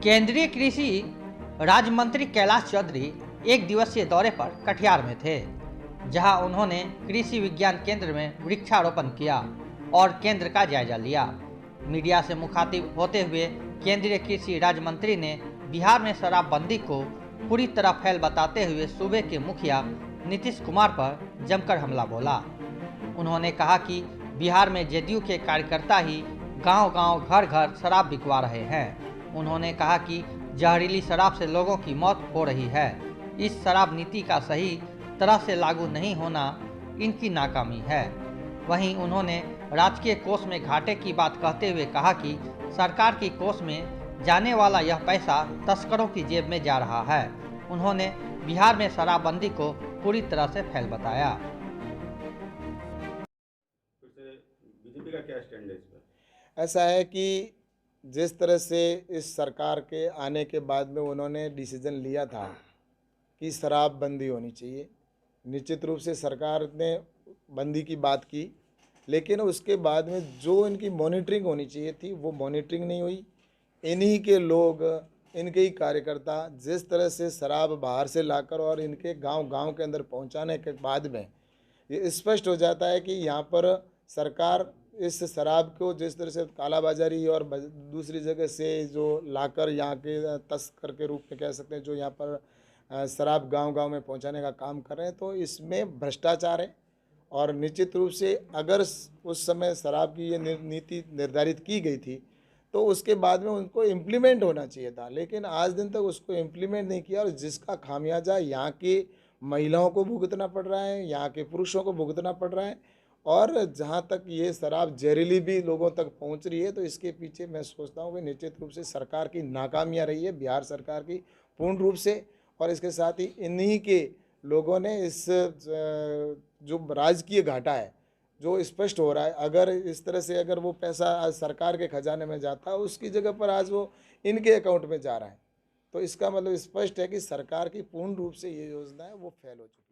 केंद्रीय कृषि राज्य मंत्री कैलाश चौधरी एक दिवसीय दौरे पर कटिहार में थे, जहां उन्होंने कृषि विज्ञान केंद्र में वृक्षारोपण किया और केंद्र का जायजा लिया। मीडिया से मुखातिब होते हुए केंद्रीय कृषि राज्य मंत्री ने बिहार में शराबबंदी को पूरी तरह फैल बताते हुए सूबे के मुखिया नीतीश कुमार पर जमकर हमला बोला। उन्होंने कहा कि बिहार में जेडीयू के कार्यकर्ता ही गांव-गांव, घर-घर शराब बिकवा रहे हैं। उन्होंने कहा कि जहरीली शराब से लोगों की मौत हो रही है। इस शराब नीति का सही तरह से लागू नहीं होना इनकी नाकामी है। वहीं उन्होंने राजकीय कोष में घाटे की बात कहते हुए कहा कि सरकार की कोष में जाने वाला यह पैसा तस्करों की जेब में जा रहा है। उन्होंने बिहार में शराबबंदी को पूरी तरह से फैल बताया। बीजेपी का क्या स्टैंड है इस पर? ऐसा है कि जिस तरह से इस सरकार के आने के बाद में उन्होंने डिसीजन लिया था कि शराबबंदी होनी चाहिए, निश्चित रूप से सरकार ने बंदी की बात की, लेकिन उसके बाद में जो इनकी मॉनिटरिंग होनी चाहिए थी वो मॉनिटरिंग नहीं हुई। इन्हीं के लोग, इनके ही कार्यकर्ता जिस तरह से शराब बाहर से लाकर और इनके गांव-गांव के अंदर पहुंचाने के बाद में ये स्पष्ट हो जाता है कि यहाँ पर सरकार इस शराब को जिस तरह से कालाबाजारी और दूसरी जगह से जो लाकर यहाँ के तस्कर के रूप में कह सकते हैं, जो यहाँ पर शराब गांव-गांव में पहुँचाने का काम कर रहे हैं, तो इसमें भ्रष्टाचार है। और निश्चित रूप से अगर उस समय शराब की ये नीति निर्धारित की गई थी तो उसके बाद में उनको इम्प्लीमेंट होना चाहिए था, लेकिन आज दिन तक उसको इम्प्लीमेंट नहीं किया और जिसका खामियाजा यहाँ की महिलाओं को भुगतना पड़ रहा है, यहाँ के पुरुषों को भुगतना पड़ रहा है। और जहाँ तक ये शराब जहरीली भी लोगों तक पहुँच रही है, तो इसके पीछे मैं सोचता हूँ कि निश्चित रूप से सरकार की नाकामियाँ रही है, बिहार सरकार की पूर्ण रूप से। और इसके साथ ही इन्हीं के लोगों ने इस जो राजकीय घाटा है जो स्पष्ट हो रहा है, अगर इस तरह से अगर वो पैसा आज सरकार के खजाने में जाता है, उसकी जगह पर आज वो इनके अकाउंट में जा रहा है, तो इसका मतलब स्पष्ट है कि सरकार की पूर्ण रूप से ये योजना है वो फेल हो चुकी है।